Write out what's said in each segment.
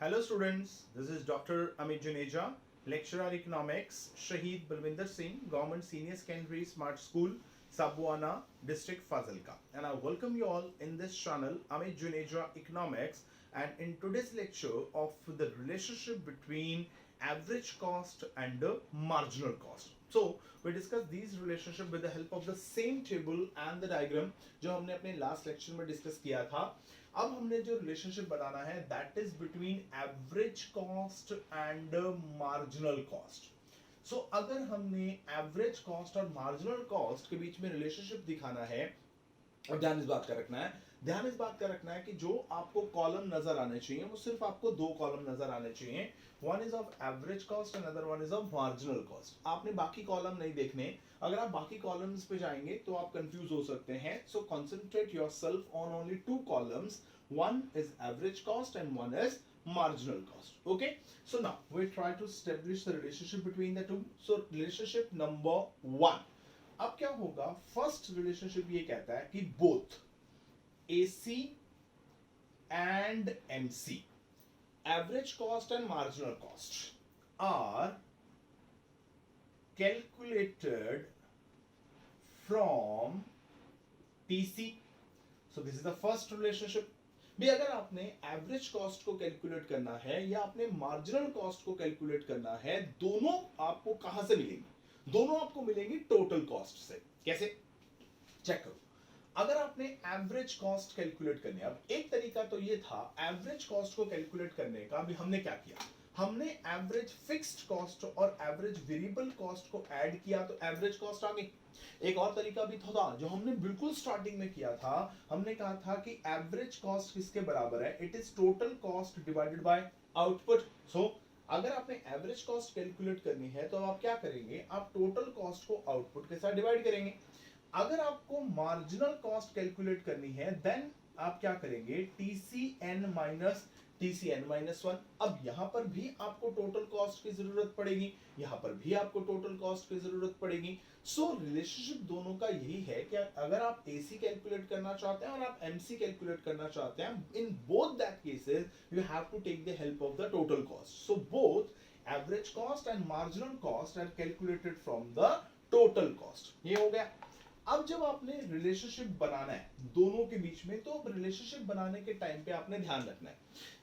Hello students, this is Dr. Amit Juneja, lecturer economics, Shahid Balwinder Singh, Government Senior Secondary Smart School, Sabwana, District Fazilka. And I welcome you all in this channel, Amit Juneja Economics, and in today's lecture of the relationship between average cost and the marginal cost. So we discuss these relationship with the help of the same table and the diagram जो हमने अपने last lecture में discuss किया था. अब हमने जो relationship बनाना है that is between average cost and marginal cost. So अगर हमने एवरेज कॉस्ट और मार्जिनल कॉस्ट के बीच में रिलेशनशिप दिखाना है, और ध्यान इस बात का रखना है कि जो आपको कॉलम नजर आने चाहिए वो सिर्फ आपको दो कॉलम नजर आने चाहिए. One is of average cost and other one is of marginal cost. आपने बाकी कॉलम नहीं देखने. अगर आप बाकी कॉलम्स पे जाएंगे तो आप कंफ्यूज हो सकते हैं. So concentrate yourself on only two columns. One is average cost and one is marginal cost. Okay, so now we try to establish the relationship between the two. So relationship number one. अब क्या होगा? First relationship ये कहता है कि both AC and MC, average cost and marginal cost, are calculated from TC. So this is the first relationship. भी अगर आपने एवरेज कॉस्ट को कैलकुलेट करना है या आपने मार्जिनल कॉस्ट को कैलकुलेट करना है, दोनों आपको कहां से मिलेंगी? दोनों आपको मिलेंगी टोटल कॉस्ट से. कैसे? चेक करो. अगर आपने एवरेज कॉस्ट कैलकुलेट करनी है, अब एक तरीका तो ये था एवरेज कॉस्ट को कैलकुलेट करने का. अभी हमने क्या किया? हमने एवरेज फिक्स्ड कॉस्ट और एवरेज वेरिएबल कॉस्ट को ऐड किया तो एवरेज कॉस्ट आ गई. एक और तरीका भी था जो हमने बिल्कुल स्टार्टिंग में किया था. हमने कहा था कि एवरेज कॉस्ट किसके बराबर है? It is total cost divided by output. So अगर आपने एवरेज कॉस्ट कैलकुलेट करनी है तो आप क्या करेंगे? आप टोटल कॉस्ट को आउटपुट के साथ डिवाइड करेंगे. अगर आपको मार्जिनल कॉस्ट कैलकुलेट करनी है देन आप क्या करेंगे? TCN minus TCN minus 1. अब यहां पर भी आपको टोटल कॉस्ट की जरूरत पड़ेगी, यहां पर भी आपको टोटल कॉस्ट की जरूरत पड़ेगी. सो रिलेशनशिप दोनों का यही है कि अगर आप AC कैलकुलेट करना चाहते हैं और आप MC कैलकुलेट करना चाहते हैं, in both that cases you have to take the help of the total cost. So both average cost and marginal cost are calculated from the total cost. ये हो गया. अब जब आपने रिलेशनशिप बनाना है दोनों के बीच में, तो रिलेशनशिप बनाने के टाइम पे आपने ध्यान रखना है.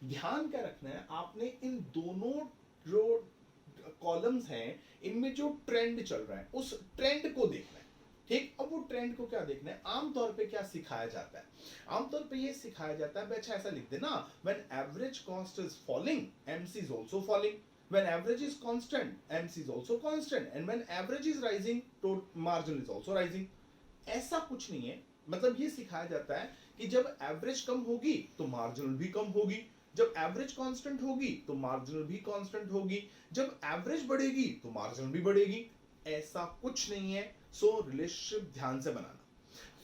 ध्यान क्या रखना है? आपने इन दोनों जो कॉलम्स हैं इनमें जो ट्रेंड चल रहा है उस ट्रेंड को देखना है. ठीक. अब वो ट्रेंड को क्या देखना है? आमतौर पे क्या सिखाया जाता है? आमतौर पे ये सिखाया जाता है, अच्छा ऐसा लिख देना, when average cost is falling MC is also falling, when average is constant MC is also constant, and when average is rising तो margin is also rising. ऐसा कुछ नहीं है. मतलब ये सिखाया जाता है कि जब एवरेज कम होगी तो मार्जिनल भी कम होगी, जब एवरेज कांस्टेंट होगी तो मार्जिनल भी कांस्टेंट होगी, जब एवरेज बढ़ेगी तो मार्जिनल भी बढ़ेगी. ऐसा कुछ नहीं है. सो रिलेशनशिप ध्यान से बनाना.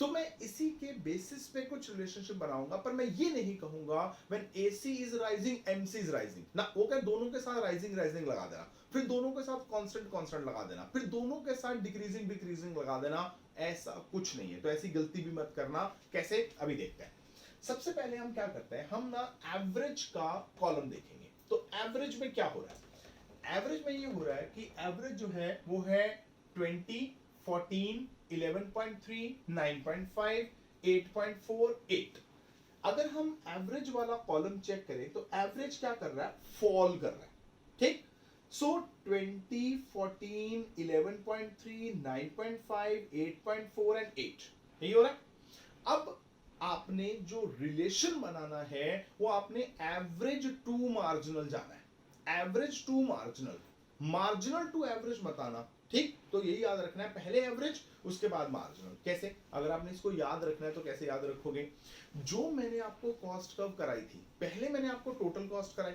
तो मैं इसी के बेसिस पे कुछ रिलेशनशिप बनाऊंगा, पर मैं ये नहीं कहूंगा when AC is rising MC is rising ना. वो क्या दोनों के साथ राइजिंग राइजिंग लगा देना, फिर दोनों के साथ कांस्टेंट कांस्टेंट लगा देना, फिर दोनों के साथ डिक्रीजिंग डिक्रीजिंग लगा देना. ऐसा कुछ नहीं है. तो ऐसी गलती भी मत करना. कैसे? अभी देखते हैं. सबसे पहले हम क्या करते हैं, हम ना एवरेज का कॉलम देखेंगे. तो एवरेज में क्या हो रहा है? एवरेज में ये हो रहा है कि एवरेज जो है वो है 20, 14, 11.3, 9.5, 8.4, 8. अगर हम एवरेज वाला कॉलम चेक करें तो एवरेज क्या कर रहा है? फॉल कर रहा है. ठीक. सो 20, 14, 11.3, 9.5, 8.4 एंड 8 यही हो रहा है. अब आपने जो रिलेशन बनाना है वो आपने एवरेज टू मार्जिनल जाना है. Average to marginal, marginal to average मत आना. ठीक. तो यही याद रखना है, पहले एवरेज उसके बाद मार्जिनल. कैसे? अगर आपने इसको याद रखना है तो कैसे याद रखोगे? जो मैंने आपको कॉस्ट कर्व कराई थी, पहले मैंने आपको टोटल कॉस्ट कराई,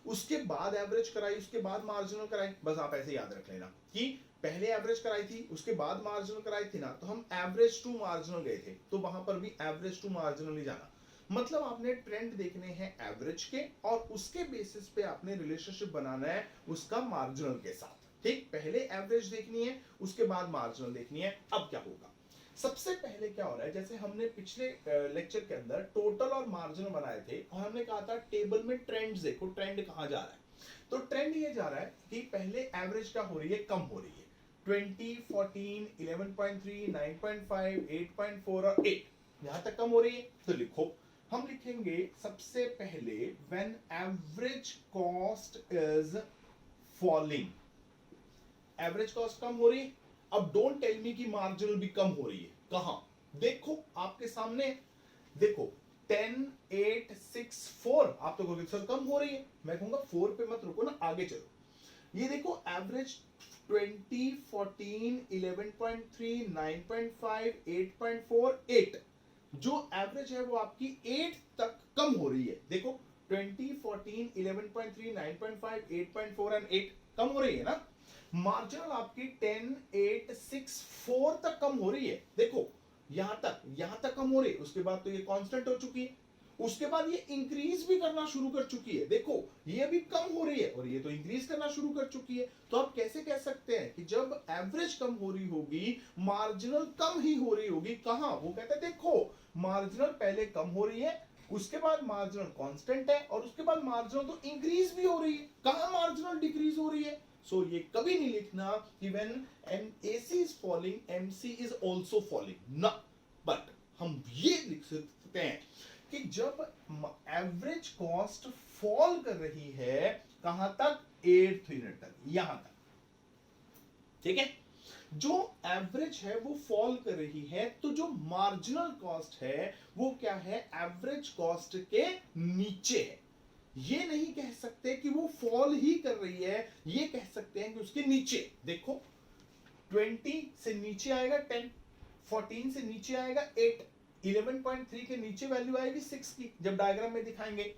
उसके बाद एवरेज कराई, उसके बाद मार्जिनल कराई. बस आप ऐसे याद रख लेना कि पहले एवरेज कराई थी उसके बाद मार्जिनल कराई थी ना. तो हम एवरेज टू मार्जिनल गए थे, तो वहां पर भी एवरेज टू मार्जिनल ही जाना. मतलब आपने ट्रेंड देखने हैं एवरेज के और उसके बेसिस पे आपने रिलेशनशिप बनाना है उसका मार्जिनल के साथ. ठीक. पहले एवरेज देखनी है उसके बाद मार्जिनल देखनी है. अब क्या होगा? सबसे पहले क्या हो रहा है, जैसे हमने पिछले लेक्चर के अंदर टोटल और मार्जिन बनाए थे और हमने कहा था टेबल में ट्रेंड्स देखो, ट्रेंड कहां जा रहा है। तो ट्रेंड ये जा रहा है कि पहले एवरेज क्या हो रही है, कम हो रही है। 20, 14, 11.3, 9.5, 8.4 और 8 यहां तक कम हो रही है। तो लिखो, हम लिखेंगे सबसे पहले when average cost is falling, average cost कम हो रही है। अब डोंट टेल मी कि मार्जिनल भी कम हो रही है, कहां, देखो आपके सामने, देखो 10, 8, 6, 4, आप तो कहोगे सर कम हो रही है, मैं कहूंगा 4 पे मत रुको ना, आगे चलो। ये देखो एवरेज 20, 14, 11.3, 9.5, 8.4, 8, जो एवरेज है वो आपकी 8 तक कम हो रही है। देखो 20, 14, 11.3, 9.5, 8.4 एंड 8 कम हो रही है ना। मार्जिनल आपकी 10, 8, 6, 4 तक कम हो रही है। देखो यहां तक कम हो रही है, उसके बाद तो ये कांस्टेंट हो चुकी है, उसके बाद ये इंक्रीज भी करना शुरू कर चुकी है। देखो ये अभी कम हो रही है और ये तो इंक्रीज करना शुरू कर चुकी है। तो आप कैसे कह सकते हैं कि जब एवरेज कम हो रही होगी मार्जिनल कम ही हो रही होगी, कहां, वो कहते हैं देखो मार्जिनल पहले कम हो रही है, उसके बाद मार्जिनल कांस्टेंट है और उसके बाद मार्जिनल तो इंक्रीज भी हो रही है, कहां मार्जिनल डिक्रीज हो रही है। सो ये कभी नहीं लिखना कि when AC is falling MC is also falling ना, बट हम ये लिख सकते हैं कि जब एवरेज कॉस्ट फॉल कर रही है, कहां तक, 8th यूनिट तक, यहां तक, ठीक है। जो एवरेज है वो फॉल कर रही है, तो जो मार्जिनल कॉस्ट है वो क्या है, एवरेज कॉस्ट के नीचे है। ये नहीं कह सकते कि वो फॉल ही कर रही है, ये कह सकते हैं कि उसके नीचे। देखो 20 से नीचे आएगा 10, 14 से नीचे आएगा 8, 11.3 के नीचे वैल्यू आएगी 6 की, जब डायग्राम में दिखाएंगे।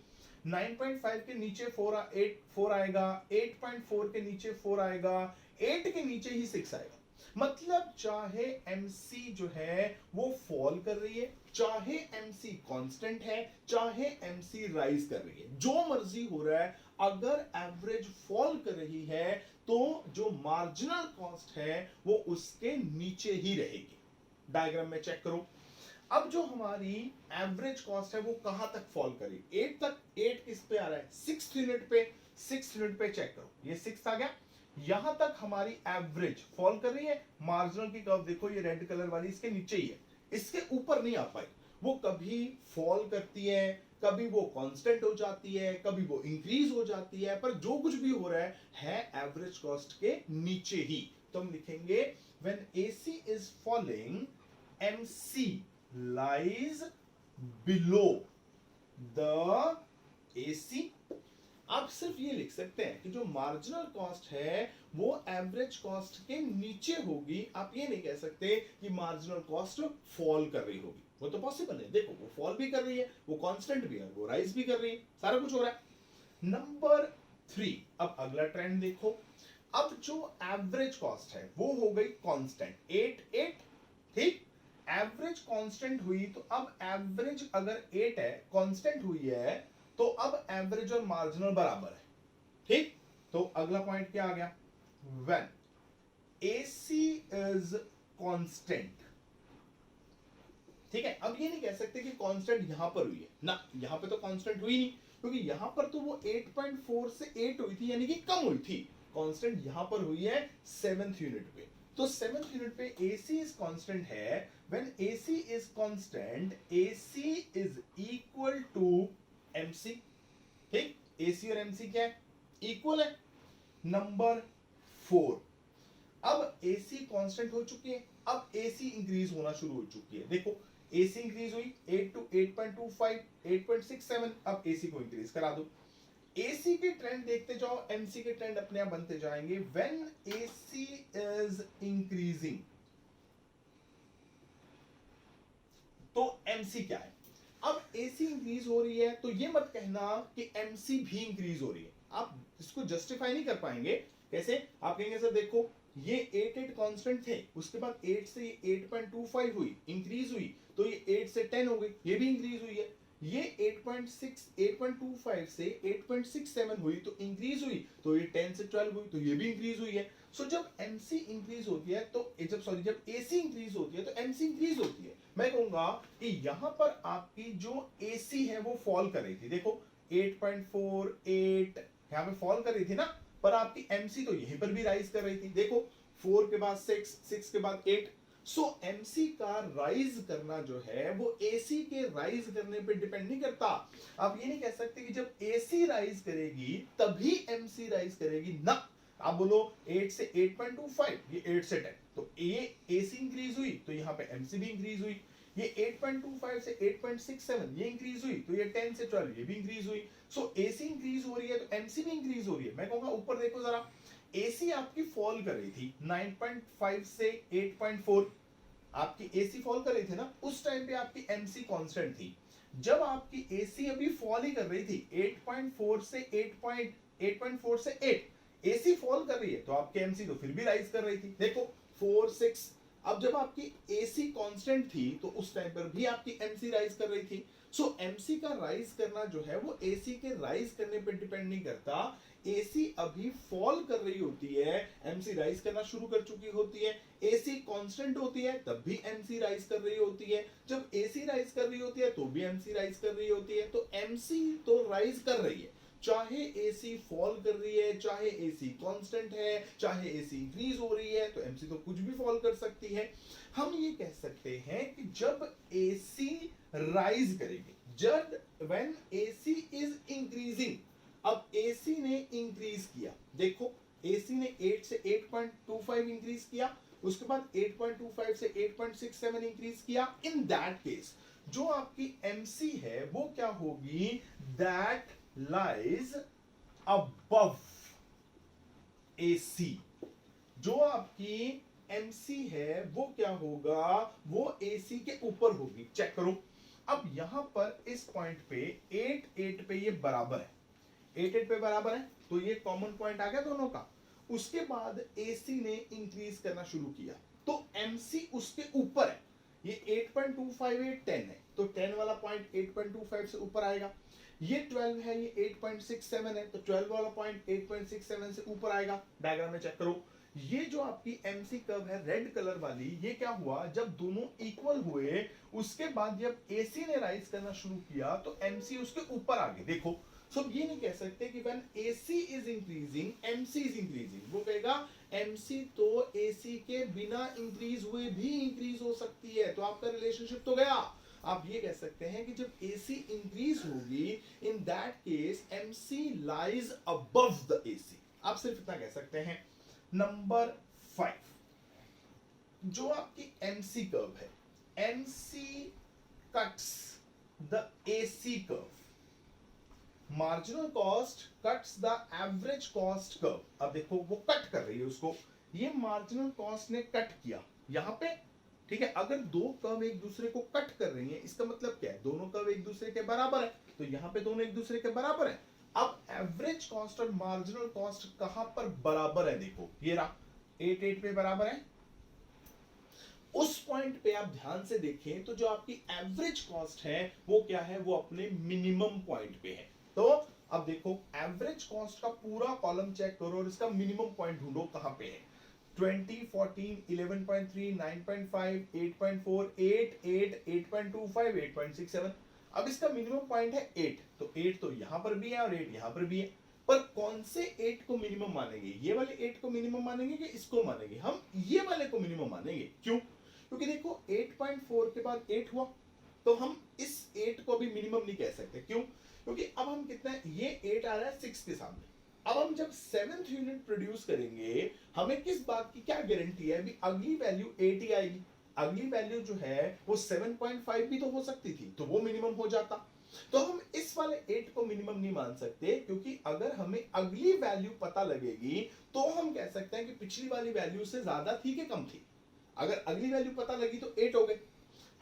9.5 के नीचे 4 आएगा, 8.4 के नीचे 4 आएगा, 8 के नीचे ही 6 आएगा। मतलब चाहे MC जो है वो फॉल कर रही है, चाहे MC कांस्टेंट है, चाहे MC राइज कर रही है, जो मर्जी हो रहा है, अगर एवरेज फॉल कर रही है तो जो मार्जिनल कॉस्ट है वो उसके नीचे ही रहेगी। डायग्राम में चेक करो, अब जो हमारी एवरेज कॉस्ट है वो कहां तक फॉल करी, 8 तक। 8 किस पे आ रहा है, 6th यूनिट पे। 6th यूनिट पे चेक करो, ये 6 आ गया, यहां तक हमारी एवरेज फॉल कर रही है। मार्जिनल की कर्व देखो, ये रेड कलर वाली इसके नीचे ही है, इसके ऊपर नहीं आ पाई। वो कभी फॉल करती है, कभी वो कांस्टेंट हो जाती है, कभी वो इंक्रीज हो जाती है, पर जो कुछ भी हो रहा है एवरेज कॉस्ट के नीचे ही। तो हम लिखेंगे when AC is falling MC lies below the AC। आप सिर्फ ये लिख सकते हैं कि जो मार्जिनल कॉस्ट है वो एवरेज कॉस्ट के नीचे होगी। आप ये नहीं कह सकते कि मार्जिनल कॉस्ट फॉल कर रही होगी, वो तो पॉसिबल है। देखो वो फॉल भी कर रही है, वो कांस्टेंट भी है, वो राइज भी कर रही है, सारा कुछ हो रहा है। नंबर 3, अब अगला ट्रेंड देखो। अब जो एवरेज कॉस्ट है वो हो गई कांस्टेंट, 8, 8, ठीक। एवरेज कांस्टेंट हुई, तो अब एवरेज अगर 8 है, कांस्टेंट हुई है, तो अब एवरेज और मार्जिनल बराबर है, ठीक। तो अगला पॉइंट क्या आ गया, व्हेन AC इज कांस्टेंट, ठीक है। अब ये नहीं कह सकते कि कांस्टेंट यहां पर हुई है ना, यहां पे तो कांस्टेंट हुई नहीं, क्योंकि यहां पर तो वो 8.4 से 8 हुई थी, यानी कि कम हुई थी। कांस्टेंट यहां पर हुई है 7th यूनिट पे। तो 7th यूनिट पे AC इज कांस्टेंट है, when AC is constant AC is equal to MC, ठीक। AC और MC क्या है, इक्वल है। नंबर 4, अब AC कांस्टेंट हो चुकी है, अब AC इंक्रीज होना शुरू हो चुकी है। देखो AC इंक्रीज हुई 8 to 8.25, 8.67, अब AC को इंक्रीज करा दो। AC के ट्रेंड देखते जाओ, MC के ट्रेंड अपने आप बनते जाएंगे। व्हेन AC इज इंक्रीजिंग, तो MC क्या है, अब AC इंक्रीज हो रही है, तो ये मत कहना कि MC भी इंक्रीज हो रही है। आप इसको जस्टिफाई नहीं कर पाएंगे। कैसे, आप कहेंगे सर देखो ये 8, 8 कांस्टेंट थे, उसके बाद 8 से 8.25 हुई, इंक्रीज हुई, तो ये 8 से 10 हो गई, ये भी इंक्रीज हुई है। ये 8.25 से 8.67 हुई, तो इंक्रीज हुई, तो ये 10 से 12 हुई, तो ये भी इंक्रीज हुई है। सो जब एमसी इंक्रीज होती है तो जब एसी इंक्रीज होती है तो एमसी इंक्रीज होती है। मैं कहूंगा कि यहां पर आपकी जो एसी है वो फॉल कर रही थी, देखो 8.48 यहां पे फॉल कर रही थी ना, पर आपकी एमसी तो यहीं पर भी राइज कर रही थी, देखो 4 के बाद 6, 6 के बाद 8। सो एमसी का राइज करना जो है वो एसी के राइज करने पे डिपेंड नहीं करता। आप ये नहीं कह सकते कि जब एसी राइज करेगी तभी एमसी राइज करेगी ना। आप बोलो 8 से 8.25, ये 8 से 10, तो ये एसी इंक्रीज हुई तो यहाँ पे एमसी भी इंक्रीज हुई। ये 8.25 से 8.67 ये इंक्रीज हुई, तो ये 10 से 12 ये भी इंक्रीज हुई। सो एसी इंक्रीज हो रही है तो एमसी भी इंक्रीज हो रही है। मैं कहूंगा ऊपर देखो जरा, एसी आपकी फॉल कर रही थी 9.5 से 8.4, आपकी एसी फॉल कर रही थी ना, उस टाइम पे आपकी एमसी कांस्टेंट थी। जब आपकी एसी अभी फॉल ही कर रही थी 8.4 से 8.4 से 8, एसी फॉल कर रही है तो आपकी एमसी तो फिर भी राइज कर रही थी, देखो 4, 6। अब जब आपकी एसी कांस्टेंट थी तो उस टाइम पर भी आपकी एमसी राइज कर रही थी। सो एमसी का राइज करना जो है वो एसी के राइज करने पे डिपेंड नहीं करता। एसी अभी फॉल कर रही होती है, एमसी राइज करना शुरू कर चुकी होती है। एसी कांस्टेंट होती है तब भी एमसी राइज कर रही होती है, जब एसी राइज कर रही होती है तो भी एमसी राइज कर रही होती है। तो एमसी तो राइज कर रही है, चाहे एसी फॉल कर रही है, चाहे एसी कांस्टेंट है, चाहे एसी इंक्रीज हो रही है, तो एमसी तो कुछ भी फॉल कर सकती है। हम ये कह सकते हैं कि जब एसी राइज करेगी, जब व्हेन एसी इज इंक्रीजिंग, अब एसी ने इंक्रीज किया, देखो एसी ने 8 से 8.25 इंक्रीज किया, उसके बाद 8.25 से 8.67 इंक्रीज किया। इन दैट केस जो आपकी एमसी है वो क्या होगी, दैट लाइज अबव एसी। जो आपकी एमसी है वो क्या होगा, वो एसी के ऊपर होगी। चेक करो, अब यहां पर इस पॉइंट पे 8 पे ये बराबर है, 8 पे बराबर है, तो ये कॉमन पॉइंट आ गया दोनों का। उसके बाद एसी ने इंक्रीज करना शुरू किया तो एमसी उसके ऊपर है, ये 8.25 10 है, तो 10 वाला पॉइंट 8.25 से ऊपर आएगा। ये 12 है, ये 8.67 है, तो 12 वाला पॉइंट 8.67 से ऊपर आएगा। डायग्राम में चेक करो, ये जो आपकी एमसी कर्व है रेड कलर वाली, ये क्या हुआ, जब दोनों इक्वल हुए उसके बाद जब एसी ने राइज करना शुरू किया तो एमसी उसके ऊपर आ गए। देखो सो ये नहीं कह सकते कि when AC is increasing MC is increasing, वो कहेगा एमसी तो एसी के बिना इंक्रीज हुए भी इंक्रीज हो सकती है, तो आपका रिलेशनशिप तो गया। आप ये कह सकते हैं कि जब एसी इंक्रीज होगी in that case MC lies above the AC. आप सिर्फ इतना कह सकते हैं। नंबर 5, जो आपकी एमसी कर्व है, MC cuts the AC curve, marginal cost cuts the average cost curve. अब देखो वो कट कर रही है उसको, ये मार्जिनल कॉस्ट ने कट किया यहां पे, ठीक है। अगर दो कर्व एक दूसरे को कट कर रही हैं इसका मतलब क्या है, दोनों कर्व एक दूसरे के बराबर है, तो यहां पे दोनों एक दूसरे के बराबर है। अब एवरेज कॉस्ट और मार्जिनल कॉस्ट कहां पर बराबर है, देखो ये रहा 8 पे बराबर है। उस पॉइंट पे आप ध्यान से देखें तो जो आपकी एवरेज कॉस्ट है वो क्या है, वो अपने मिनिमम पॉइंट पे है। तो अब देखो एवरेज कॉस्ट का पूरा कॉलम चेक करो और इसका मिनिमम पॉइंट ढूंढो कहां पे है। 20, 14, 11.3, 9.5, 8.4, 8, 8, 8.25, 8.67। अब इसका मिनिमम पॉइंट है 8, तो 8 तो यहां पर भी है और 8 यहां पर भी है। पर कौन से 8 को मिनिमम मानेंगे, ये वाले 8 को मिनिमम मानेंगे कि इसको मानेंगे, हम ये वाले को मिनिमम मानेंगे। क्यों, क्योंकि देखो 8.4 के बाद 8 हुआ, तो हम इस 8 को भी मिनिमम नहीं कह सकते। क्यों, क्योंकि अब हम कितना है, ये 8 आ रहा है 6 के सामने। अब हम जब 7th यूनिट प्रोड्यूस करेंगे हमें किस बात की क्या गारंटी है, अभी अगली वैल्यू 8 ही आएगी। अगली वैल्यू जो है वो 7.5 भी तो हो सकती थी, तो वो मिनिमम हो जाता। तो हम इस वाले 8 को मिनिमम नहीं मान सकते, क्योंकि अगर हमें अगली वैल्यू पता लगेगी तो हम कह सकते हैं कि पिछली वाली वैल्यू से ज्यादा थी कि कम थी। अगर अगली वैल्यू पता लगी तो 8 हो गए,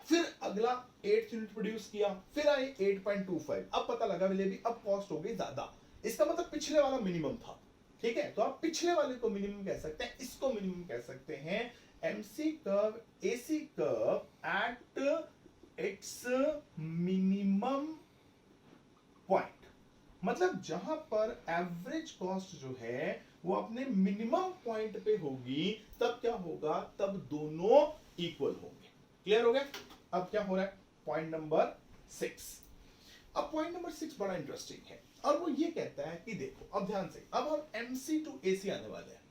फिर अगला 8th यूनिट प्रोड्यूस किया, फिर आए 8.25, अब पता लगा भी अब कॉस्ट हो गई ज्यादा, इसका मतलब पिछले वाला मिनिमम था। ठीक है, तो आप पिछले वाले को मिनिमम कह सकते हैं, इसको मिनिमम कह सकते हैं। MC curve AC curve at its minimum point, मतलब जहां पर एवरेज कॉस्ट जो है वो अपने मिनिमम पॉइंट पे होगी, तब क्या होगा, तब दोनों इक्वल होंगे। क्लियर हो गया? अब क्या हो रहा है, पॉइंट नंबर 6। अब पॉइंट नंबर 6 बड़ा इंटरेस्टिंग है और वो ये कहता है कि देखो अब ध्यान से, अब हम MC टू AC आने वाले हैं।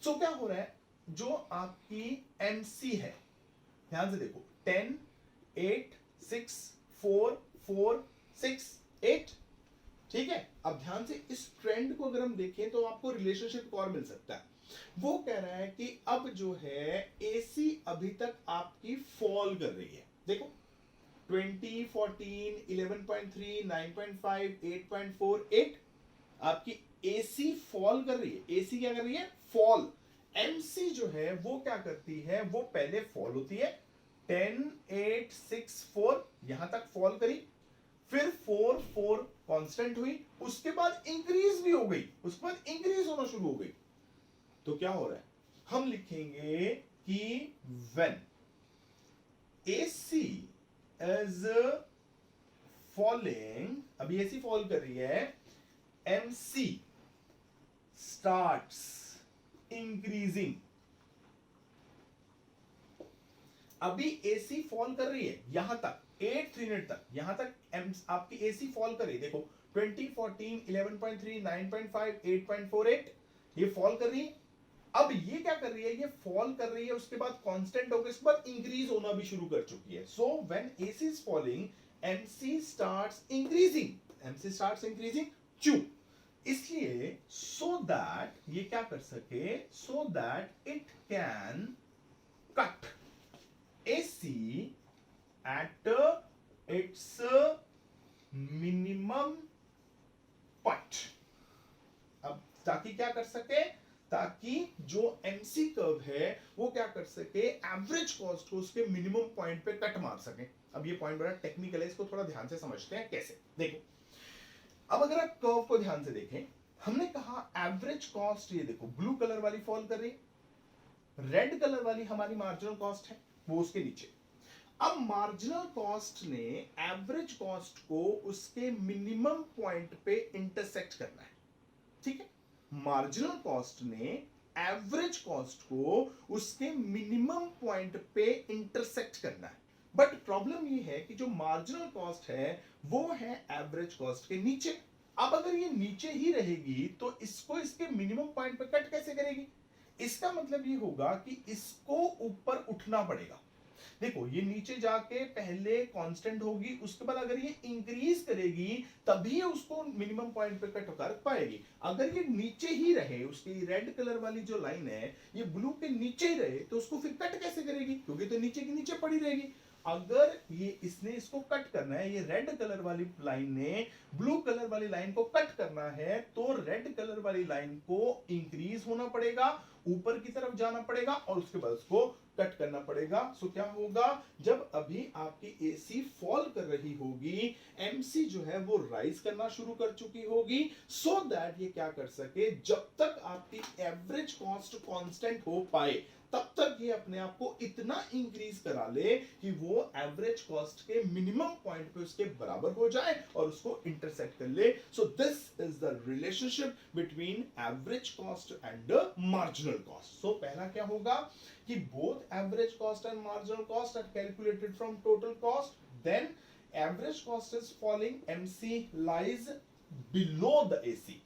सो क्या हो रहा है, जो आपकी MC है, ध्यान से देखो, 10 8 6 4 4 6 8, ठीक है। अब ध्यान से इस ट्रेंड को अगर हम देखें तो आपको रिलेशनशिप और मिल सकता है। वो कह रहा है कि अब जो है AC अभी तक आपकी फॉल कर रही है। देखो 20 14 11.3 9.5 8.4 8, आपकी AC फॉल कर रही है। AC क्या कर रही है, फॉल। MC जो है वो क्या करती है, वो पहले फॉल होती है, 10 8 6 4 यहां तक फॉल करी, फिर 4 4 कांस्टेंट हुई, उसके बाद इंक्रीज भी हो गई, उसके बाद इंक्रीज होना शुरू हो गई। तो क्या हो रहा है, हम लिखेंगे कि when AC is falling, अभी AC फॉल कर रही है, MC starts increasing। अभी AC फॉल कर रही है यहां तक 8 3 मिनट तक, यहां तक आपकी AC फॉल कर रही है। देखो 20 14 11.3 9.5 8.48 ये फॉल कर रही है। अब ये क्या कर रही है, ये फॉल कर रही है, उसके बाद कांस्टेंट हो गया, उसके बाद इंक्रीज होना भी शुरू कर चुकी है। So when AC is falling, MC starts increasing, MC starts increasing क्यों, इसलिए सो दैट ये क्या कर सके, so that it can cut AC at its minimum point। अब ताकि क्या कर सके, ताकि जो MC कर्व है वो क्या कर सके, एवरेज कॉस्ट को उसके मिनिमम पॉइंट पे कट मार सके। अब ये पॉइंट बड़ा टेक्निकल है, इसको थोड़ा ध्यान से समझते हैं कैसे। देखो अब अगर आप कर्व को ध्यान से देखें, हमने कहा एवरेज कॉस्ट, ये देखो ब्लू कलर वाली फॉल कर रही है, रेड कलर वाली हमारी मार्जिनल कॉस्ट है, वो उसके नीचे। अब मार्जिनल कॉस्ट ने एवरेज कॉस्ट को उसके मिनिमम पॉइंट पे इंटरसेक्ट करना है, ठीक है। मार्जिनल कॉस्ट ने एवरेज कॉस्ट को उसके मिनिमम पॉइंट पे इंटरसेक्ट करना है। बट प्रॉब्लम ये है कि जो मार्जिनल कॉस्ट है वो है एवरेज कॉस्ट के नीचे। अब अगर ये नीचे ही रहेगी तो इसको इसके मिनिमम पॉइंट पे कट कैसे करेगी, इसका मतलब ये होगा कि इसको ऊपर उठना पड़ेगा। देखो ये नीचे जाके पहले कांस्टेंट होगी, उसके बाद अगर ये इंक्रीज करेगी तभी उसको मिनिमम पॉइंट पे कट कर पाएगी। अगर ये नीचे ही रहे, उसकी रेड कलर वाली जो लाइन है ये ब्लू के नीचे ही रहे, तो उसको फिर कट कैसे करेगी, क्योंकि तो नीचे की नीचे पड़ी रहेगी। अगर ये इसने इसको कट करना है, ये रेड कलर वाली लाइन ने ब्लू कलर वाली लाइन को कट करना है, तो रेड कलर वाली लाइन को इंक्रीज होना पड़ेगा, ऊपर की तरफ जाना पड़ेगा और उसके बाद उसको कट करना पड़ेगा। सो क्या होगा, जब अभी आपकी AC फॉल कर रही होगी, MC जो है वो राइज करना शुरू कर चुकी होगी, सो दैट ये क्या कर सके, जब तक आपकी एवरेज कॉस्ट कांस्टेंट हो पाए तब तक ये अपने आप को इतना इंक्रीज करा ले कि वो एवरेज कॉस्ट के मिनिमम पॉइंट पे उसके बराबर हो जाए और उसको इंटरसेक्ट कर ले। So this is the relationship between average cost and marginal cost. So पहला क्या होगा कि both average cost and marginal cost are calculated from total cost, then average cost is falling, MC lies below the AC।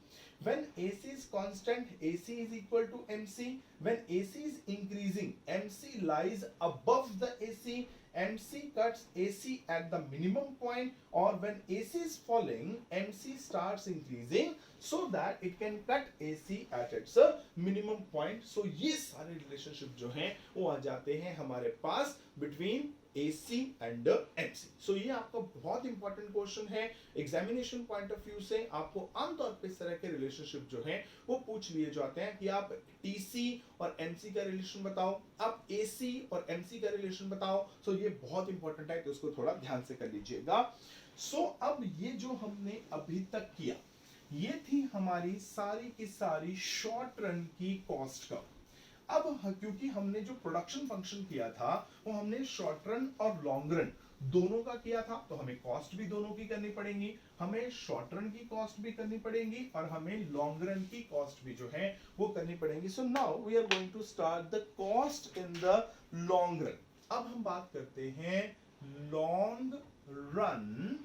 when AC is constant, AC is equal to MC। when AC is increasing, MC lies above the AC, MC cuts AC at the minimum point, or when AC is falling, MC starts increasing so that it can cut AC at its minimum point। so ये सारे relationship जो हैं वो आ जाते हैं हमारे पास between AC and MC। सो ये आपका बहुत इंपॉर्टेंट क्वेश्चन है, एग्जामिनेशन पॉइंट ऑफ व्यू से आपको आमतौर पे इस तरह के रिलेशनशिप जो हैं वो पूछ लिए जाते हैं कि आप TC और MC का रिलेशन बताओ, आप AC और MC का रिलेशन बताओ। सो ये बहुत इंपॉर्टेंट है, तो उसको थोड़ा ध्यान से कर लीजिएगा। सो अब ये जो हमने अभी तक किया, ये थी हमारी सारी की सारी शॉर्ट रन की कॉस्ट का। क्योंकि हमने जो प्रोडक्शन फंक्शन किया था वो हमने शॉर्ट रन और लॉन्ग रन दोनों का किया था, तो हमें कॉस्ट भी दोनों की करनी पड़ेगी। हमें शॉर्ट रन की कॉस्ट भी करनी पड़ेगी और हमें लॉन्ग रन की कॉस्ट भी जो है वो करनी पड़ेगी। So now we are going to start the cost in the long run. अब हम बात करते हैं लॉन्ग रन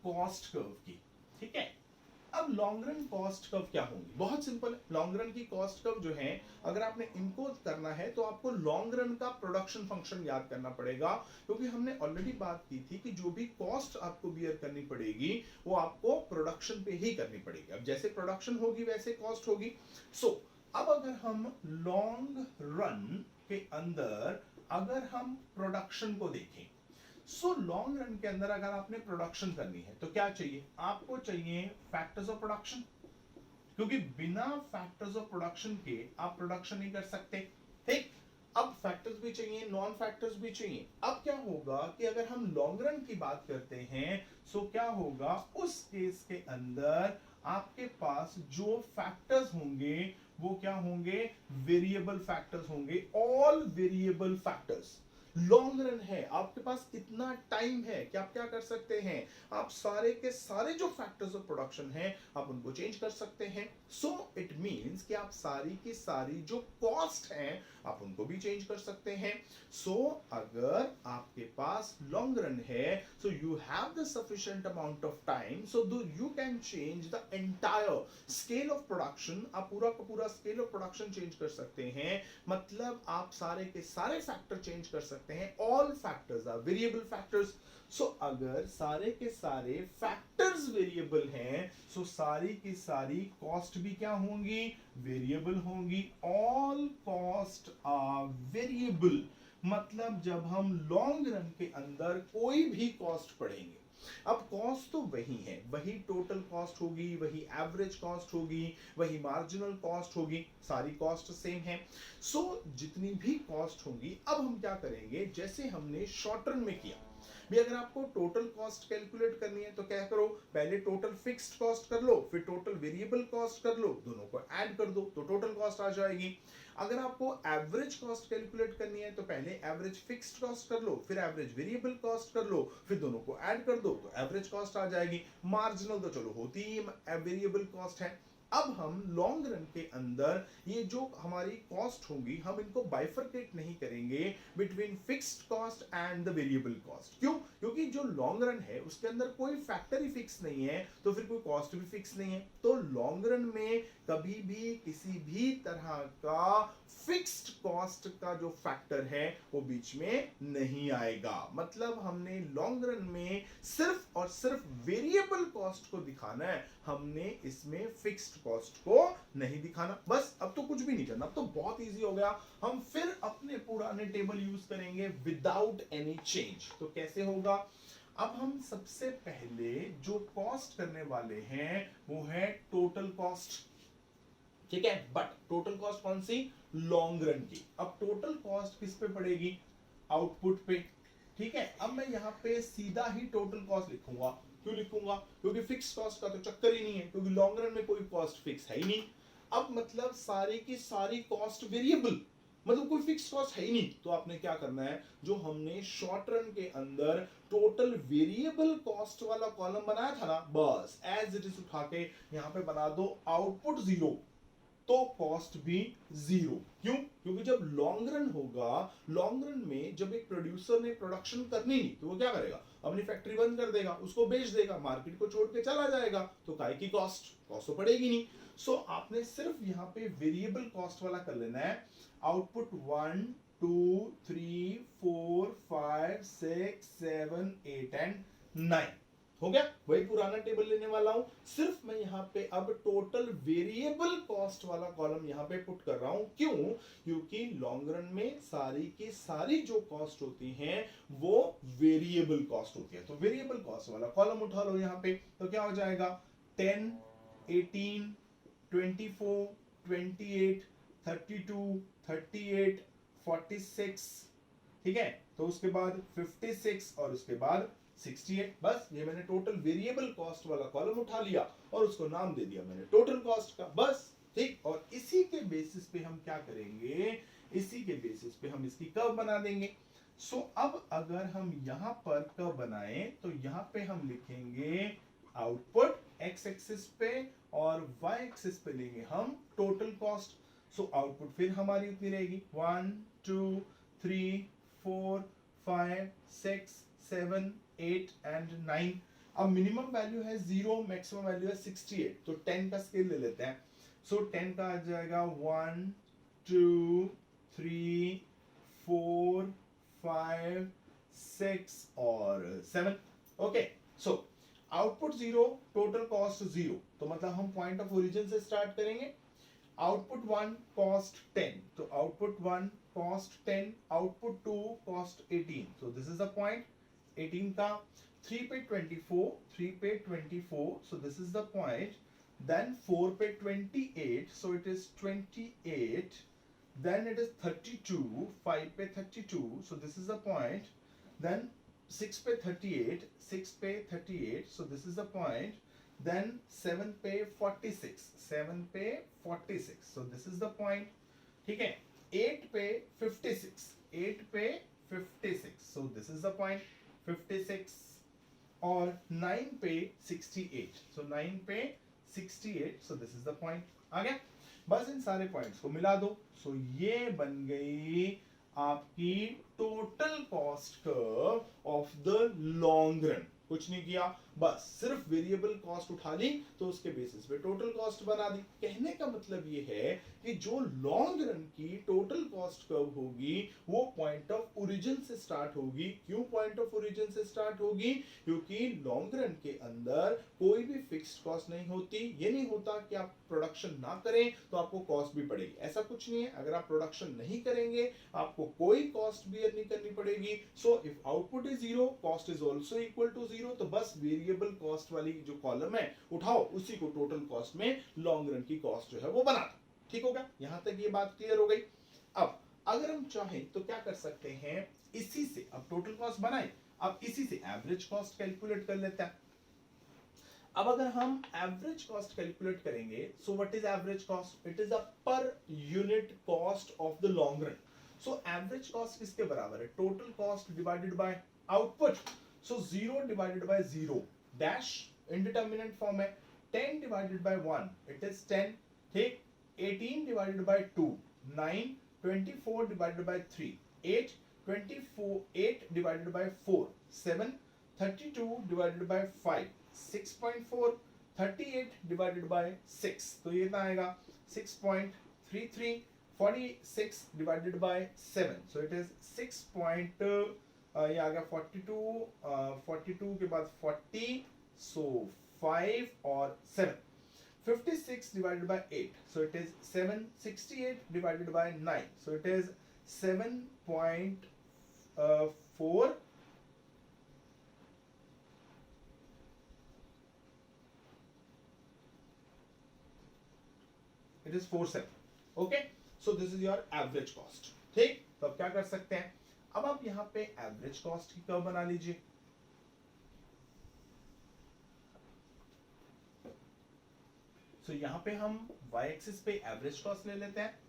कॉस्ट कर्व की, ठीक है। अब लॉन्ग रन कॉस्ट कर्व क्या होंगी, बहुत सिंपल है। लॉन्ग रन की कॉस्ट कर्व जो है, अगर आपने इनको करना है तो आपको लॉन्ग रन का प्रोडक्शन फंक्शन याद करना पड़ेगा, क्योंकि हमने ऑलरेडी बात की थी कि जो भी कॉस्ट आपको बियर करनी पड़ेगी वो आपको प्रोडक्शन पे ही करनी पड़ेगी। अब जैसे प्रोडक्शन होगी वैसे कॉस्ट होगी। सो अब अगर हम लॉन्ग रन के अंदर अगर हम प्रोडक्शन को देखें, सो लॉन्ग रन के अंदर अगर आपने प्रोडक्शन करनी है तो क्या चाहिए, आपको चाहिए फैक्टर्स ऑफ प्रोडक्शन, क्योंकि बिना फैक्टर्स ऑफ प्रोडक्शन के आप प्रोडक्शन नहीं कर सकते, ठीक। अब फैक्टर्स भी चाहिए, नॉन फैक्टर्स भी चाहिए। अब क्या होगा कि अगर हम लॉन्ग रन की बात करते हैं, सो क्या होगा उस केस के अंदर आपके पास जो फैक्टर्स होंगे वो क्या होंगे, वेरिएबल फैक्टर्स होंगे, all variable factors. Long run है, आपके पास कितना टाइम है कि आप क्या कर सकते हैं, आप सारे के सारे जो फैक्टर्स ऑफ प्रोडक्शन हैं आप उनको चेंज कर सकते हैं। सो इट मींस कि आप सारी की सारी जो कॉस्ट है आप उनको भी चेंज कर सकते हैं। सो अगर आपके पास लॉन्ग रन है, so you have the sufficient amount of time, so you can change the entire scale of production. आप पूरा का पूरा स्केल ऑफ प्रोडक्शन चेंज कर सकते हैं, मतलब आप सारे के सारे फैक्टर चेंज कर सकते हैं। All factors are variable factors. So अगर सारे के सारे फैक्टर्स वेरिएबल हैं, सो सारी की सारी कॉस्ट भी क्या होंगी, वेरिएबल होंगी। ऑल कॉस्ट आर वेरिएबल, मतलब जब हम लॉन्ग रन के अंदर कोई भी कॉस्ट पढ़ेंगे, अब कॉस्ट तो वही है, वही टोटल कॉस्ट होगी, वही एवरेज कॉस्ट होगी, वही मार्जिनल कॉस्ट होगी, सारी कॉस्ट सेम है। सो जितनी भी कॉस्ट होंगी, अब हम क्या करेंगे, जैसे हमने शॉर्ट रन में किया भी, अगर आपको टोटल कॉस्ट कैलकुलेट करनी है तो क्या करो, पहले टोटल फिक्स्ड कॉस्ट कर लो, फिर टोटल वेरिएबल कॉस्ट कर लो, दोनों को ऐड कर दो तो टोटल कॉस्ट आ जाएगी। अगर आपको एवरेज कॉस्ट कैलकुलेट करनी है तो पहले एवरेज फिक्स्ड कॉस्ट कर लो, फिर एवरेज वेरिएबल कॉस्ट कर लो, फिर दोनों को ऐड कर दो तो एवरेज कॉस्ट आ जाएगी। मार्जिनल तो चलो होती ही वेरिएबल कॉस्ट है। अब हम लॉन्ग रन के अंदर ये जो हमारी कॉस्ट होंगी हम इनको बाइफरकेट नहीं करेंगे between fixed cost and the variable cost. क्यों, क्योंकि जो लॉन्ग रन है उसके अंदर कोई फैक्टर ही फिक्स नहीं है, तो फिर कोई कॉस्ट भी फिक्स नहीं है। तो लॉन्ग रन में कभी भी किसी भी तरह का फिक्स्ड कॉस्ट का जो फैक्टर है वो बीच में नहीं आएगा। मतलब हमने लॉन्ग रन में सिर्फ और सिर्फ वेरिएबल कॉस्ट को दिखाना है, हमने इसमें फिक्स्ड कॉस्ट को नहीं दिखाना। बस अब तो कुछ भी नहीं करना, अब तो बहुत इजी हो गया। हम फिर अपने पुराने टेबल यूज करेंगे विदाउट एनी चेंज। तो कैसे होगा, अब हम सबसे पहले जो कॉस्ट करने वाले हैं वो है टोटल कॉस्ट, ठीक है। बट टोटल कॉस्ट कौन सी, लॉन्ग रन की। अब टोटल कॉस्ट किस पे पड़ेगी, आउटपुट पे, ठीक है। अब मैं यहाँ पे सीधा ही टोटल कॉस्ट लिखूंगा। क्यों लिखूंगा, क्योंकि फिक्स कॉस्ट का तो चक्कर ही नहीं है, क्योंकि लॉन्ग रन में कोई कॉस्ट फिक्स है ही नहीं। अब मतलब सारे की सारी कॉस्ट वेरिएबल, मतलब कोई फिक्स कॉस्ट है ही नहीं। तो आपने क्या करना है, जो हमने शॉर्ट रन के अंदर टोटल वेरिएबल कॉस्ट वाला कॉलम बनाया था ना, बस एज इट इज उठा के यहाँ पे बना दो आउटपुट 0, तो कॉस्ट भी 0। क्यों, क्योंकि जब लॉन्ग रन होगा, लॉन्ग रन में जब एक प्रोड्यूसर ने प्रोडक्शन करनी नहीं तो वो क्या करेगा, अपनी फैक्ट्री बंद कर देगा, उसको बेच देगा, मार्केट को छोड़ के चला जाएगा, तो काय की कॉस्ट तो पड़ेगी नहीं। सो आपने सिर्फ यहाँ पे वेरिएबल कॉस्ट वाला कर लेना है। आउटपुट 1 2 3 4 5 6 7 8 एंड 9 हो गया। वही पुराना टेबल लेने वाला हूं, सिर्फ मैं यहाँ पे अब टोटल वेरिएबल कॉस्ट वाला कॉलम यहाँ पे पुट कर रहा हूं। क्यों, क्योंकि लॉन्ग रन में सारी की सारी जो कॉस्ट होती हैं वो वेरिएबल कॉस्ट होती है। तो वेरिएबल कॉस्ट वाला कॉलम उठा लो यहाँ पे, तो क्या हो जाएगा 10 18 24 28 32 38 46, ठीक है। तो उसके बाद 56 और उसके बाद 68। बस ये मैंने टोटल वेरिएबल कॉस्ट वाला कॉलम उठा लिया और उसको नाम दे दिया मैंने टोटल कॉस्ट का। बस ठीक, और इसी के बेसिस पे हम क्या करेंगे, इसी के बेसिस पे हम इसकी कर्व बना देंगे। सो अब अगर हम यहां पर कर्व बनाएं तो यहां पे हम लिखेंगे आउटपुट एक्स एक्सिस पे और वाई एक्सिस पे लेंगे हम टोटल कॉस्ट। सो आउटपुट फिर हमारी उतनी रहेगी 1 2 3 4 5 6 7 8 एंड 9। अब मिनिमम वैल्यू है 0, मैक्सिमम वैल्यू है 68, तो 10 का स्केल ले लेते हैं। सो 10 का आ जाएगा 1 2 3 4 5 6 और 7। Okay, so output 0, total cost 0, तो मतलब हम पॉइंट ऑफ ओरिजिन से स्टार्ट करेंगे। आउटपुट 1 कॉस्ट 10, तो output 1 cost 10, output 2 cost 18, so this is the point 18 का 3 पे 24, 3 पे 24, so this is the point, then 4 पे 28, so it is 28, then it is 32, 5 पे 32, so this is the point, then 6 पे 38, 6 पे 38, so this is the point, then 7 पे 46, 7 पे 46, so this is the point, ठीक है। 8 पे 56, 8 पे 56, so this is the point 56, और 9 पे 68, so 9 पे 68, so this is the point। आ गया, बस इन सारे पॉइंट्स को मिला दो, सो ये बन गई आपकी total cost curve of the long run. कुछ नहीं किया, बस सिर्फ वेरिएबल कॉस्ट उठा ली तो उसके बेसिस पे टोटल कॉस्ट बना दी। कहने का मतलब ये है कि जो लॉन्ग रन की टोटल कॉस्ट कर्व होगी वो पॉइंट ऑफ ओरिजिन से स्टार्ट होगी। क्यों पॉइंट ऑफ ओरिजिन से स्टार्ट होगी? क्योंकि लॉन्ग रन के अंदर कोई भी फिक्स्ड कॉस्ट नहीं होती। ये नहीं होता कि आप प्रोडक्शन ना करें तो आपको कॉस्ट भी पड़ेगी, ऐसा कुछ नहीं है। अगर आप प्रोडक्शन नहीं करेंगे आपको कोई कॉस्ट बियर नहीं करनी पड़ेगी। So if output is 0, cost is also equal to 0, तो बस वेरिएबल कॉस्ट वाली जो कॉलम है उठाओ, उसी को टोटल कॉस्ट में लॉन्ग रन की कॉस्ट जो है वो बना दो। ठीक होगा, यहां तक ये बात क्लियर हो गई। अब अगर हम चाहें तो क्या कर सकते हैं, इसी से अब टोटल कॉस्ट बनाए, अब इसी से एवरेज कॉस्ट कैलकुलेट कर लेते हैं। अब अगर हम एवरेज कॉस्ट कैलकुलेट करेंगे, so what is average cost? It is a per unit cost of the long run. So average cost किसके बराबर है? Total cost divided by output. So 0 divided by 0 dash indeterminate form है। 10 divided by 1 it is 10, ठीक। 18 divided by 2 9, 24 divided by 3 8, 24 8 divided by 4 7, 32 divided by 5 6.4, 38 divided by 6, तो ये कितना आएगा 6.33, 46 divided by 7, so it is 6. ये आ गया 42, 42 के बाद 40, सो 5 और 7, 56 divided by 8, so it is 7. 68 divided by 9, so it is 7.4. It is 47. Okay, so this is your average cost. ठीक, तो अब क्या कर सकते हैं, अब आप यहाँ पे एवरेज कॉस्ट की कर्व बना लीजिए। तो यहाँ पे हम y एक्सिस पे एवरेज कॉस्ट ले लेते हैं,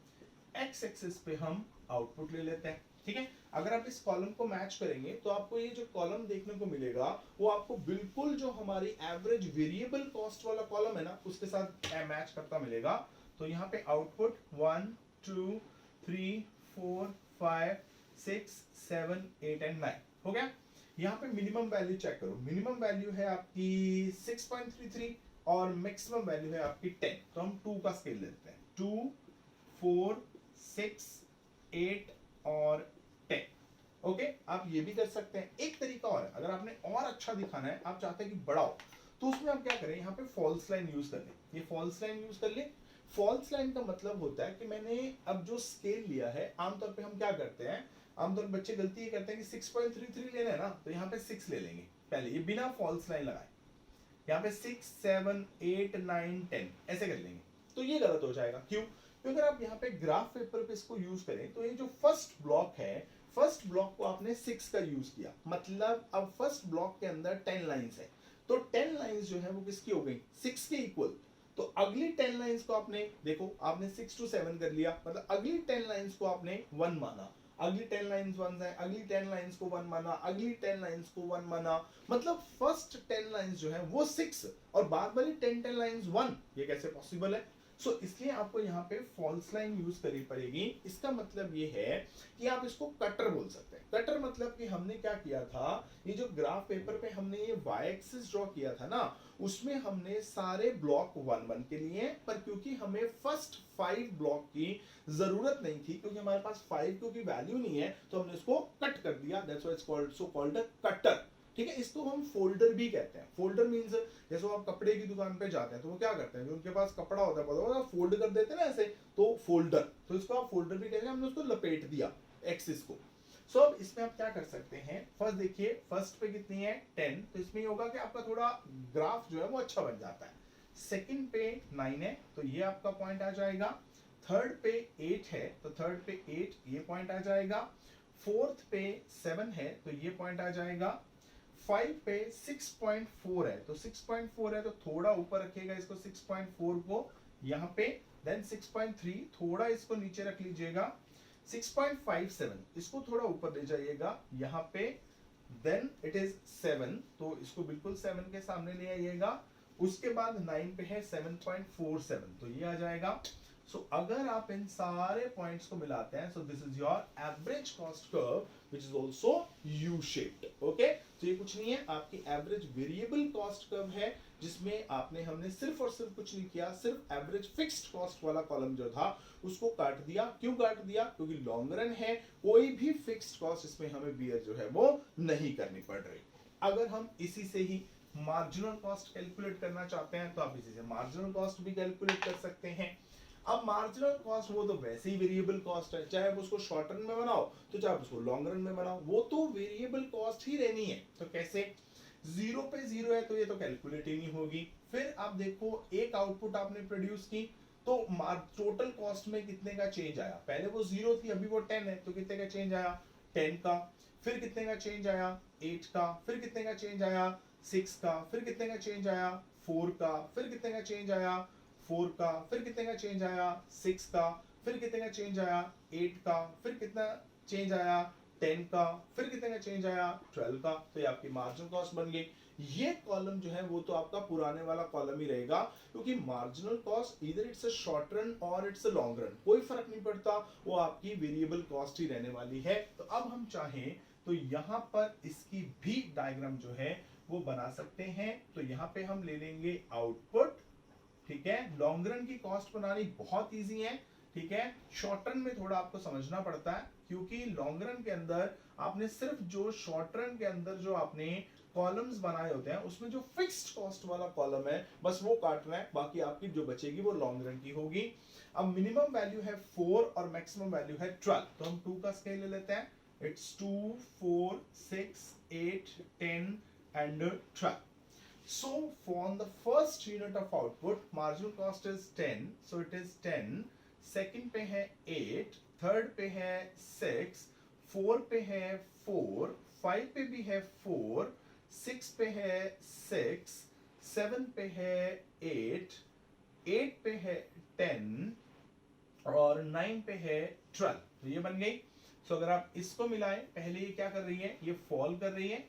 x एक्सिस पे हम आउटपुट ले लेते हैं। ठीक है, अगर आप इस कॉलम को मैच करेंगे तो आपको ये जो कॉलम देखने को मिलेगा वो आपको बिल्कुल जो हमारी एवरेज वेरिएबल कॉस्ट वाला कॉलम है ना उसके साथ मैच करता मिलेगा। तो यहाँ पे आउटपुट 1 2 3 4 5 6 7 8 एंड 9 हो गया। यहाँ पे मिनिमम वैल्यू चेक करो, मिनिमम वैल्यू है आपकी 6.33 और मैक्सिमम वैल्यू है आपकी 10, तो हम 2 का स्केल लेते हैं, 2 4 6 8 और 10। ओके, आप ये भी कर सकते हैं। एक तरीका और है, अगर आपने और अच्छा दिखाना है, आप चाहते हैं कि बड़ा हो, तो उसमें आप क्या करें, यहाँ पे फॉल्स लाइन यूज कर लें। ये फॉल्स लाइन यूज कर ले। फॉल्स लाइन का मतलब होता है कि मैंने अब जो स्केल लिया है, आमतौर पे हम क्या करते हैं, आमतौर पे बच्चे गलती ये करते हैं कि 6.33 लेना है ना, तो यहाँ पे 6 ले लेंगे पहले, ये बिना फॉल्स लाइन लगाए। यहाँ पे 6 7 8 9 10 ऐसे कर लेंगे, तो ये गलत हो जाएगा। क्यों? क्योंकि अगर आप यहाँ पे ग्राफ पेपर पे इसको यूज करें तो ये जो फर्स्ट ब्लॉक है, फर्स्ट ब्लॉक को आपने 6 का यूज किया, मतलब अब फर्स्ट ब्लॉक के अंदर 10 लाइंस है, तो 10 लाइंस जो है वो किसकी हो गई, 6 के इक्वल। तो तो अगली 10 लाइंस को आपने देखो, आपने 6 to 7 कर लिया, मतलब अगली 10 लाइंस को आपने 1 माना, अगली 10 लाइंस 1 है, अगली 10 लाइंस को 1 माना, अगली 10 लाइंस को 1 माना, मतलब फर्स्ट 10 लाइंस जो है वो 6 और बाद वाली 10 लाइंस 1। ये कैसे पॉसिबल है? सो इसलिए आपको यहाँ पे फॉल्स लाइन यूज करनी पड़ेगी। इसका मतलब ये है कि आप इसको कटर बोल सकते हैं। कटर मतलब कि हमने क्या किया था, ये जो ग्राफ पेपर पे हमने ये वाई एक्सिस ड्रॉ किया था ना, उसमें हमने सारे ब्लॉक 1 1 के लिए, पर क्योंकि हमें फर्स्ट 5 ब्लॉक की जरूरत नहीं थी, क्योंकि हमारे पास 5 क्योंकि वैल्यू नहीं है, तो हमने इसको कट कर दिया। That's why it's called so called a cutter. ठीक है, इसको हम फोल्डर भी कहते हैं। फोल्डर मींस जैसे आप कपड़े की दुकान पे जाते हैं तो वो क्या करते हैं, जो उनके पास कपड़ा होता है पता फोल्ड कर देते हैं ना ऐसे, तो फोल्डर, तो इसको आप फोल्डर भी कहते हैं। हमने उसको लपेट दिया एक्सिस को। सो अब इसमें आप क्या कर सकते हैं, फर्स्ट देखिए, फर्स्ट पे कितनी है 10, तो इसमें ये होगा कि आपका थोड़ा ग्राफ जो है वो अच्छा बन जाता है। सेकंड पे 9 है तो ये आपका पॉइंट आ जाएगा। थर्ड पे 8 है तो थर्ड पे 8 ये पॉइंट आ जाएगा। फोर्थ पे 7 है तो ये पॉइंट आ जाएगा। 5 पे 6.4 है तो 6.4 है तो थोड़ा ऊपर रखिएगा इसको, 6.4 को यहाँ पे, देन 6.3 थोड़ा इसको नीचे रख लीजिएगा, 6.57 इसको थोड़ा ऊपर ले जाइएगा यहाँ पे, देन इट इज 7 तो इसको बिल्कुल 7 के सामने ले आइएगा। उसके बाद 9 पे है 7.47 तो ये आ जाएगा। सो अगर आप इन सारे पॉइंट्स को मिलाते हैं, सो this is your average cost curve which is also U shaped. Okay, तो ये कुछ नहीं है, आपकी एवरेज वेरिएबल कॉस्ट कर्व है, जिसमें हमने सिर्फ और सिर्फ कुछ नहीं किया, सिर्फ एवरेज फिक्स्ड कॉस्ट वाला कॉलम जो था उसको काट दिया। क्यों काट दिया? क्योंकि लॉन्ग रन है, कोई भी फिक्स्ड कॉस्ट इसमें हमें बियर जो है वो नहीं करनी पड़ रही। अगर हम इसी से ही मार्जिनल कॉस्ट कैलकुलेट करना चाहते हैं तो आप इसी से मार्जिनल कॉस्ट भी कैलकुलेट कर सकते हैं। अब मार्जिनल कॉस्ट वो तो वैसे ही वेरिएबल कॉस्ट है, चाहे आप उसको शॉर्ट रन में बनाओ तो चाहे आप उसको लॉन्ग रन में बनाओ, वो तो वेरिएबल कॉस्ट ही रहनी है। तो कैसे? 0 पे 0 है तो ये तो कैलकुलेट ही नहीं होगी। फिर आप देखो, एक आउटपुट आपने प्रोड्यूस की तो टोटल कॉस्ट में कितने का चेंज आया, पहले वो 0 थी अभी वो 10 है तो कितने का चेंज आया, 10 का। फिर कितने का चेंज आया, 8 का। फिर कितने का चेंज आया, 6 का। फिर कितने का चेंज आया, 4 का। फिर कितने का चेंज आया, 4 का। फिर कितने का चेंज आया, 6 का। फिर कितने का चेंज आया, 8 का। फिर कितना चेंज आया, 10 का। फिर कितने का चेंज आया, 12 का। तो ये आपकी मार्जिनल कॉस्ट बन गई। ये कॉलम जो है वो तो आपका पुराने वाला कॉलम ही रहेगा, क्योंकि मार्जिनल कॉस्ट इधर इट्स अ शॉर्ट रन और इट्स अ लॉन्ग रन, कोई फर्क नहीं पड़ता, वो आपकी वेरिएबल कॉस्ट ही रहने वाली है। तो अब हम चाहें तो यहाँ पर इसकी भी डायग्राम जो है वो बना सकते हैं। तो यहाँ पे हम ले लेंगे आउटपुट। ठीक है, लॉन्ग रन की कॉस्ट बनानी बहुत इजी है। ठीक है, शॉर्ट रन में थोड़ा आपको समझना पड़ता है, क्योंकि लॉन्ग रन के अंदर आपने सिर्फ जो शॉर्ट रन के अंदर जो आपने कॉलम्स बनाए होते हैं उसमें जो फिक्स्ड कॉस्ट वाला कॉलम है बस वो काटना है, बाकी आपकी जो बचेगी वो लॉन्ग रन की होगी। अब मिनिमम वैल्यू है 4 और मैक्सिमम वैल्यू है 12, तो हम 2 का स्केल ले लेते हैं। It's 2 4 6 8 10 and 12. So on the first unit of output, marginal cost is 10. So it is 10. Second पे है 8. Third पे है 6. 4 पे है 4. 5 पे भी है 4. 6 पे है 6. 7 पे है 8. 8 पे है 10. और 9 पे है 12. तो ये बन गई। So अगर आप इसको मिलाएं, पहले ये क्या कर रही है, ये फॉल कर रही है,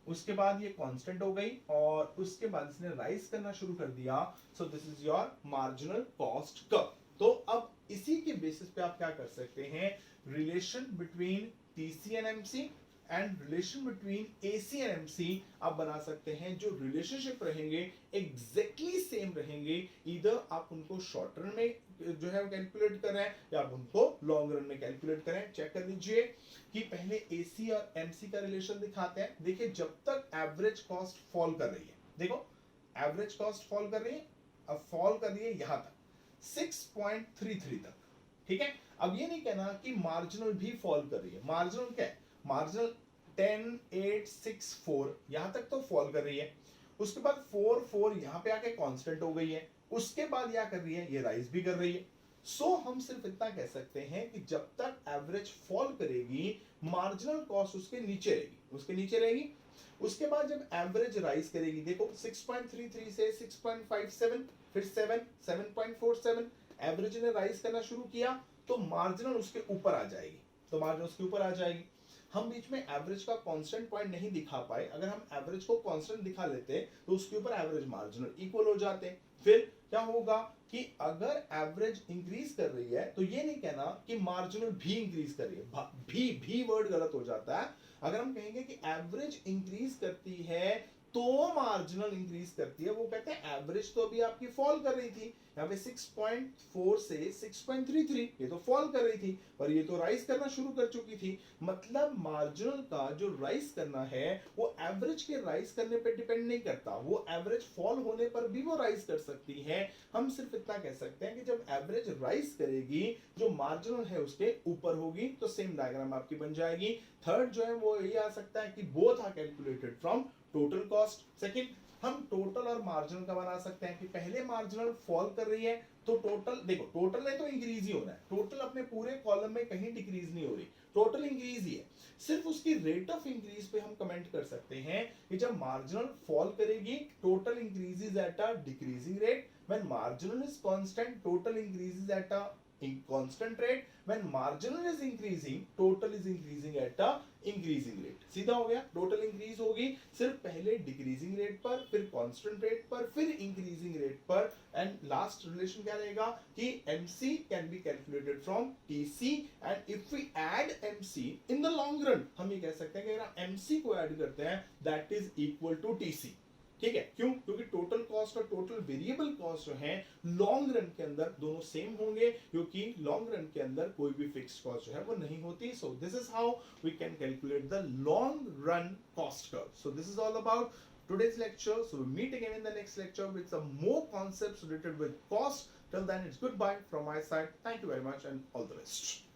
उसके बाद ये कांस्टेंट हो गई और उसके बाद इसने राइज करना शुरू कर दिया। सो this is your marginal cost curve. तो अब इसी के बेसिस पे आप क्या कर सकते हैं, relation between TC and MC and relation between AC and MC आप बना सकते हैं। जो रिलेशनशिप रहेंगे एग्जैक्टली सेम रहेंगे, इधर आप उनको शॉर्ट रन में जो है कैलकुलेट कर रहे हैं या आप उनको लॉन्ग रन में कैलकुलेट करें। चेक कर लीजिए कि पहले एसी और एमसी का रिलेशन दिखाते हैं। देखिए, जब तक एवरेज कॉस्ट फॉल कर रही है, देखो एवरेज कॉस्ट फॉल कर रही है, अब फॉल कर रही है यहां तक 6.33 तक। ठीक है, अब ये नहीं कहना कि मार्जिनल भी फॉल कर रही है। मार्जिनल क्या है, मार्जिनल 10 8 6 4 यहां तक तो फॉल कर रही है, उसके बाद 4 4 यहां पे आके कांस्टेंट हो गई है, उसके बाद क्या कर रही है, ये राइज भी कर रही है। सो हम सिर्फ इतना कह सकते हैं कि जब तक एवरेज फॉल करेगी मार्जिनल कॉस्ट उसके नीचे रहेगी, उसके नीचे रहेगी। उसके बाद जब एवरेज राइज करेगी, देखो 6.33 से 6.57 फिर 7, 7.47, एवरेज ने राइज करना शुरू किया तो मार्जिनल उसके ऊपर आ जाएगी, तो मार्जिनल उसके ऊपर आ जाएगी। हम बीच में एवरेज का कांस्टेंट पॉइंट नहीं दिखा पाए, अगर हम एवरेज को कांस्टेंट दिखा लेते तो उसके ऊपर एवरेज मार्जिनल इक्वल हो जाते। फिर क्या होगा कि अगर एवरेज इंक्रीज कर रही है तो ये नहीं कहना कि मार्जिनल भी इंक्रीज कर रही है, भी वर्ड गलत हो जाता है। अगर हम कहेंगे कि एवरेज इंक्रीज करती है तो मार्जिनल इंक्रीज करती है, वो कहते हैं एवरेज तो अभी आपकी फॉल कर रही थी, यहाँ पे 6.4 से 6.33, ये तो फॉल कर रही थी पर ये तो राइज करना शुरू कर चुकी थी। मतलब मार्जिनल का जो राइज करना है वो एवरेज के राइज करने पे डिपेंड नहीं करता, वो एवरेज फॉल होने पर भी वो राइज कर सकती है। हम सिर्फ इतना कह सकते हैं कि जब एवरेज राइज करेगी जो मार्जिनल है उसके ऊपर होगी, तो सेम डायग्राम आपकी बन जाएगी। थर्ड जो है वो ये आ सकता है कि both are calculated from total cost. Second, हम टोटल और मार्जिनल का बना सकते हैं कि पहले मार्जिनल फॉल कर रही है तो टोटल, देखो टोटल ने तो इंक्रीज ही होना है, टोटल अपने पूरे कॉलम में कहीं डिक्रीज नहीं हो रही, टोटल इंक्रीज ही है। सिर्फ उसकी रेट ऑफ इंक्रीज पे हम कमेंट कर सकते हैं कि जब मार्जिनल फॉल करेगी total increases at a decreasing rate, when marginal is constant total increases at a in constant rate, when marginal is increasing total is increasing at a increasing rate। सीधा हो गया, total increase होगी सिर्फ पहले decreasing rate पर, फिर constant rate पर, फिर इंक्रीजिंग रेट पर, एंड लास्ट रिलेशन क्या रहेगा कि MC can be calculated from TC, and if we add MC in the long run, हम ये कह सकते हैं कि अगर MC को ऐड करते हैं that is equal to TC। ठीक है, क्यों? क्योंकि टोटल कॉस्ट और टोटल वेरिएबल कॉस्ट जो है लॉन्ग रन के अंदर दोनों सेम होंगे, क्योंकि लॉन्ग रन के अंदर कोई भी फिक्स्ड कॉस्ट जो है वो नहीं होती। So this is how we can calculate the long run cost curve. So this is all about today's lecture. So we meet again in the next lecture with some more concepts related with cost. Till then, it's goodbye from my side. Thank you very much and all the best.